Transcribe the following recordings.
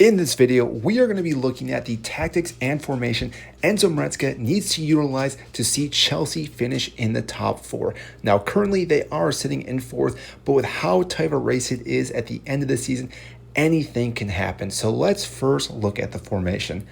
In this video, we are going to be looking at the tactics and formation Enzo Maresca needs to utilize to see Chelsea finish in the top four. Now, currently they are sitting in fourth, but with how tight of a race it is at the end of the season, anything can happen. So let's first look at the formation.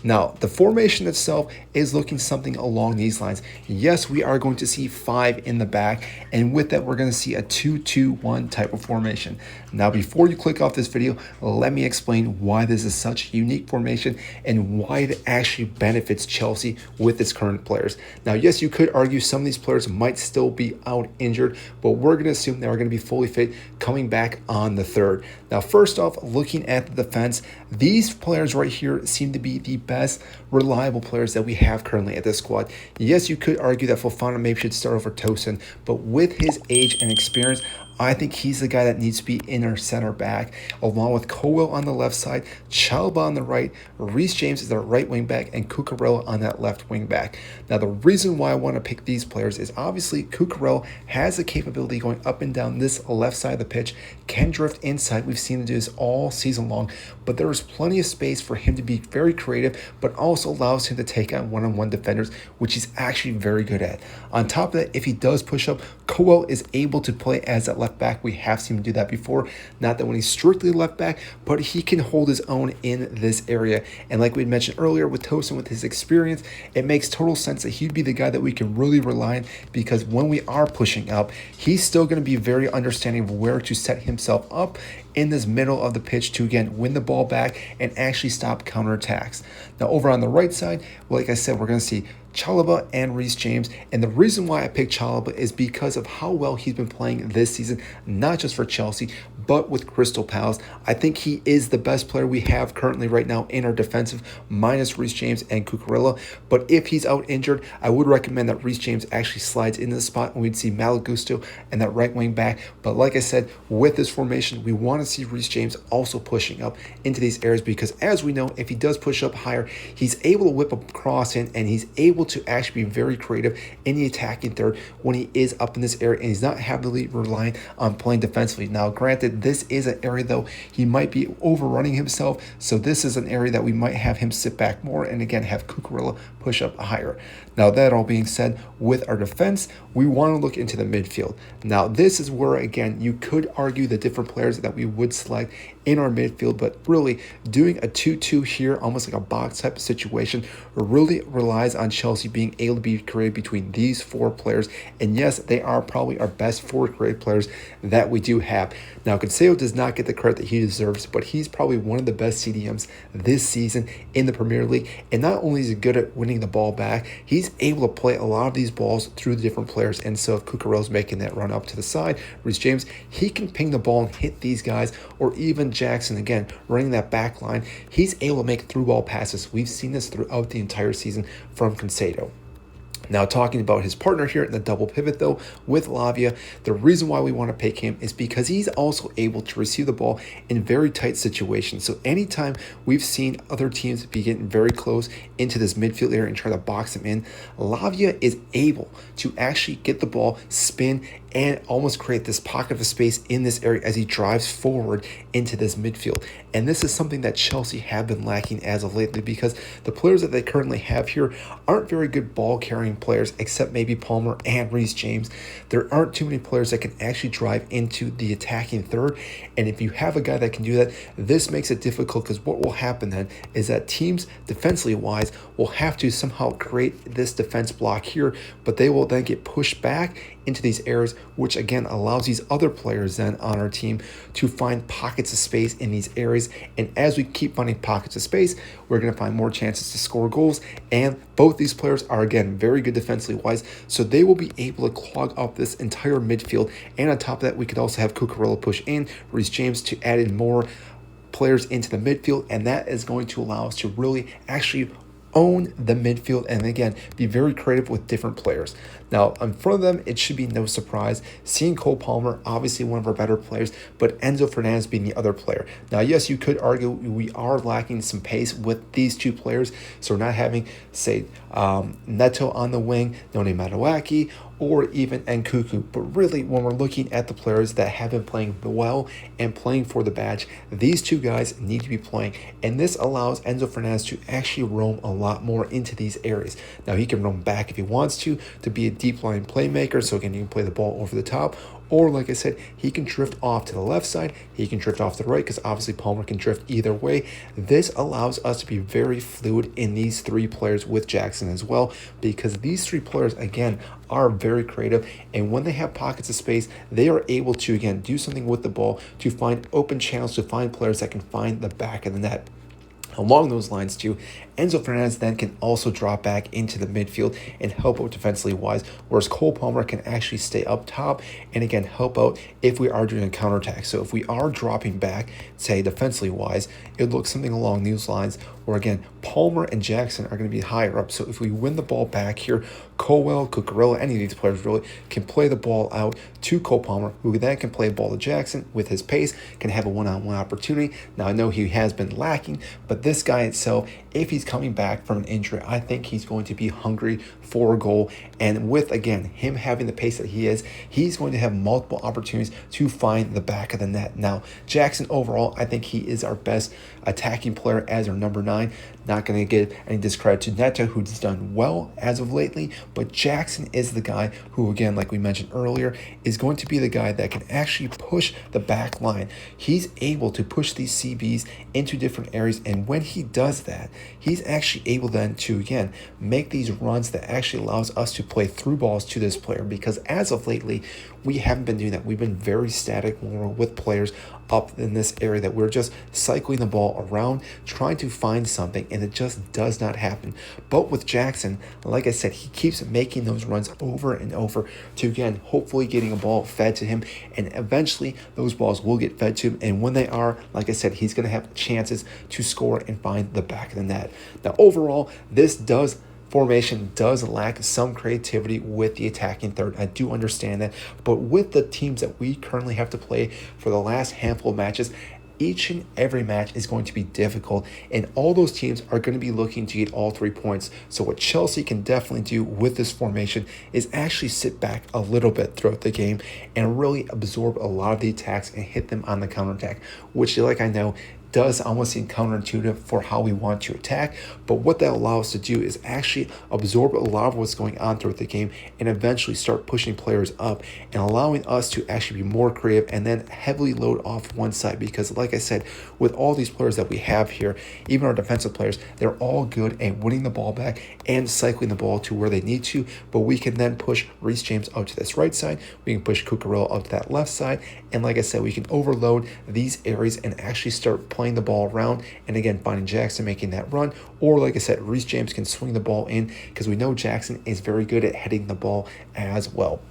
Now, the formation itself is looking something along these lines. Yes, we are going to see 5 in the back, and with that, we're going to see a 2-2-1 type of formation. Now, before you click off this video, let me explain why this is such a unique formation and why it actually benefits Chelsea with its current players. Now, yes, you could argue some of these players might still be out injured, but we're going to assume they're going to be fully fit coming back on the 3rd. Now, first off, looking at the defense, these players right here seem to be the best reliable players that we have currently at this squad. Yes, you could argue that Fofana maybe should start over Tosin, but with his age and experience, I think he's the guy that needs to be in our center back, along with Colwill on the left side, Chalobah on the right, Reece James is our right wing back, and Cucurella on that left wing back. Now, the reason why I want to pick these players is obviously Cucurella has the capability going up and down this left side of the pitch, can drift inside. We've seen him do this all season long, but there is plenty of space for him to be very creative, but also allows him to take on one-on-one defenders, which he's actually very good at. On top of that, if he does push up, Colwill is able to play as that left back. We have seen him do that before. Not that when he's strictly left back, but he can hold his own in this area. And like we mentioned earlier with Tosin, with his experience, it makes total sense that he'd be the guy that we can really rely on, because when we are pushing up, he's still going to be very understanding of where to set himself up in this middle of the pitch to, again, win the ball back and actually stop counterattacks. Now, over on the right side, like I said, we're going to see Chalobah and Reece James, and the reason why I picked Chalobah is because of how well he's been playing this season, not just for Chelsea, but with Crystal Palace. I think he is the best player we have currently right now in our defensive, minus Reece James and Cucurella. But if he's out injured, I would recommend that Reece James actually slides into the spot, and we'd see Malo Gusto and that right wing back. But like I said, with this formation, we want to see Reece James also pushing up into these areas, because as we know, if he does push up higher, he's able to whip a cross in, and he's able to actually be very creative in the attacking third when he is up in this area, and he's not heavily reliant on playing defensively. Now, granted, this is an area though he might be overrunning himself, so this is an area that we might have him sit back more and again have Cucurella push up higher. Now, that all being said, with our defense, we want to look into the midfield. Now, this is where, again, you could argue the different players that we would select in our midfield, but really doing a 2-2 here, almost like a box type of situation, really relies on Chelsea being able to be creative between these 4 players. And yes, they are probably our best 4 creative players that we do have. Now, Cancelo does not get the credit that he deserves, but he's probably one of the best CDMs this season in the Premier League. And not only is he good at winning the ball back, he's able to play a lot of these balls through the different players. And so if Cucurella's making that run up to the side, Reece James, he can ping the ball and hit these guys, or even Jackson, again, running that back line, he's able to make through ball passes. We've seen this throughout the entire season from Cancelo. Now, talking about his partner here in the double pivot, though, with Lavia, the reason why we want to pick him is because he's also able to receive the ball in very tight situations. So anytime we've seen other teams be getting very close into this midfield area and try to box him in, Lavia is able to actually get the ball, spin, and almost create this pocket of space in this area as he drives forward into this midfield. And this is something that Chelsea have been lacking as of lately, because the players that they currently have here aren't very good ball carrying players, except maybe Palmer and Reece James. There aren't too many players that can actually drive into the attacking third. And if you have a guy that can do that, this makes it difficult, because what will happen then is that teams, defensively wise, will have to somehow create this defense block here, but they will then get pushed back into these areas, which again allows these other players then on our team to find pockets of space in these areas. And as we keep finding pockets of space, we're going to find more chances to score goals. And both these players are, again, very good defensively wise, so they will be able to clog up this entire midfield. And on top of that, we could also have Cucurella push in, Reece James to add in more players into the midfield, and that is going to allow us to really actually own the midfield and again be very creative with different players. Now, in front of them, it should be no surprise seeing Cole Palmer, obviously one of our better players, but Enzo Fernandez being the other player. Now, yes, you could argue we are lacking some pace with these 2 players, so we're not having, say, Neto on the wing, Noni Madueke, or even Nkuku. But really, when we're looking at the players that have been playing well and playing for the badge, these two guys need to be playing. And this allows Enzo Fernandez to actually roam a lot more into these areas. Now, he can roam back if he wants to be a deep line playmaker. So again, you can play the ball over the top. Or, like I said, he can drift off to the left side. He can drift off to the right because obviously Palmer can drift either way. This allows us to be very fluid in these three players with Jackson as well, because these three players, again, are very creative. And when they have pockets of space, they are able to, again, do something with the ball to find open channels, to find players that can find the back of the net. Along those lines too, Enzo Fernandez then can also drop back into the midfield and help out defensively wise, whereas Cole Palmer can actually stay up top and again help out if we are doing a counterattack. So if we are dropping back, say defensively wise, it looks something along these lines where again Palmer and Jackson are going to be higher up. So if we win the ball back here, Colwell, Cucurella, any of these players really can play the ball out to Cole Palmer, who then can play the ball to Jackson with his pace, can have a one-on-one opportunity. Now I know he has been lacking, but this guy itself, if he's coming back from an injury, I think he's going to be hungry for a goal. And with, again, him having the pace that he is, he's going to have multiple opportunities to find the back of the net. Now, Jackson overall, I think he is our best attacking player as our number 9. Not going to give any discredit to Neto, who's done well as of lately, but Jackson is the guy who, again, like we mentioned earlier, is going to be the guy that can actually push the back line. He's able to push these CBs into different areas, and when he does that, he's actually able then to, again, make these runs that actually allows us to play through balls to this player, because as of lately, we haven't been doing that. We've been very static when we're with players up in this area, that we're just cycling the ball around, trying to find something, and it just does not happen. But with Jackson, like I said, he keeps making those runs over and over to, again, hopefully getting a ball fed to him, and eventually those balls will get fed to him, and when they are, like I said, he's going to have chances to score and find the back of the net. Now, overall, this formation does lack some creativity with the attacking third. I do understand that, but with the teams that we currently have to play for the last handful of matches, each and every match is going to be difficult, and all those teams are going to be looking to get all 3 points. So what Chelsea can definitely do with this formation is actually sit back a little bit throughout the game and really absorb a lot of the attacks and hit them on the counterattack, which, like I know, does almost seem counterintuitive for how we want to attack, but what that allows us to do is actually absorb a lot of what's going on throughout the game and eventually start pushing players up and allowing us to actually be more creative and then heavily load off one side, because like I said, with all these players that we have here, even our defensive players, they're all good at winning the ball back and cycling the ball to where they need to, but we can then push Reece James out to this right side, we can push Cucurella out to that left side, and like I said, we can overload these areas and actually start playing the ball around, and again finding Jackson making that run, or like I said, Reece James can swing the ball in, because we know Jackson is very good at heading the ball as well.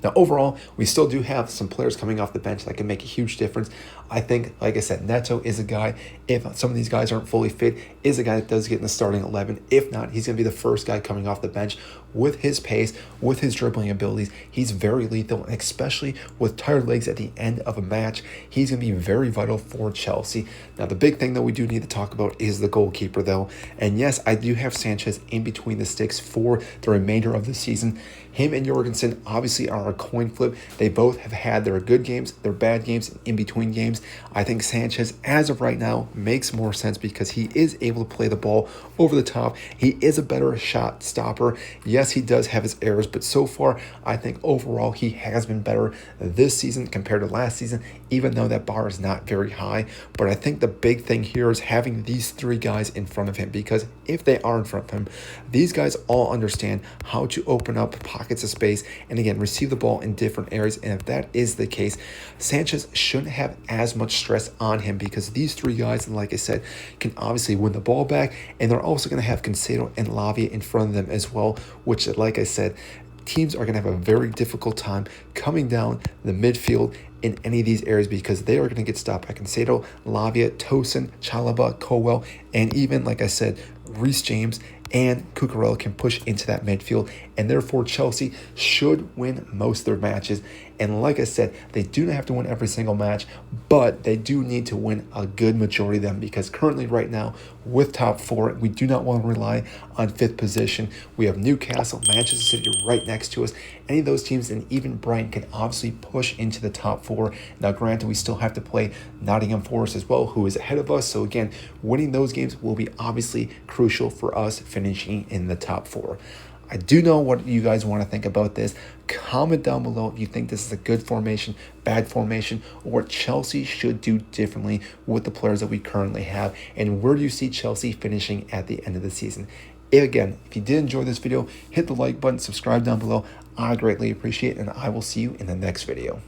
Now, overall, we still do have some players coming off the bench that can make a huge difference. I think, like I said, Neto is a guy, if some of these guys aren't fully fit, is a guy that does get in the starting 11. If not, he's going to be the first guy coming off the bench. With his pace, with his dribbling abilities, he's very lethal, especially with tired legs at the end of a match. He's going to be very vital for Chelsea. Now, the big thing that we do need to talk about is the goalkeeper, though. And yes, I do have Sanchez in between the sticks for the remainder of the season. Him and Jorgensen obviously are a coin flip. They both have had their good games, their bad games, in between games. I think Sanchez, as of right now, makes more sense because he is able to play the ball over the top. He is a better shot stopper. Yes, he does have his errors, but so far, I think overall he has been better this season compared to last season, even though that bar is not very high. But I think the big thing here is having these three guys in front of him, because if they are in front of him, these guys all understand how to open up pockets of space and, again, receive the ball in different areas. And if that is the case, Sanchez shouldn't have as much stress on him, because these three guys, like I said, can obviously win the ball back, and they're also going to have Concedo and Lavia in front of them as well, which, like I said, teams are going to have a very difficult time coming down the midfield in any of these areas, because they are going to get stopped by Concedo, Lavia, Tosin, Chalaba, Colwell, and even, like I said, Reece James and Cucurella can push into that midfield, and therefore Chelsea should win most of their matches. And like I said, they do not have to win every single match, but they do need to win a good majority of them, because currently right now with top 4, we do not want to rely on 5th position. We have Newcastle, Manchester City right next to us. Any of those teams, and even Brighton, can obviously push into the top 4. Now granted, we still have to play Nottingham Forest as well, who is ahead of us. So again, winning those games will be obviously crucial for us finishing in the top 4. I do know what you guys want to think about this. Comment down below if you think this is a good formation, bad formation, or what Chelsea should do differently with the players that we currently have, and where do you see Chelsea finishing at the end of the season. Again, if you did enjoy this video, hit the like button, subscribe down below. I greatly appreciate it, and I will see you in the next video.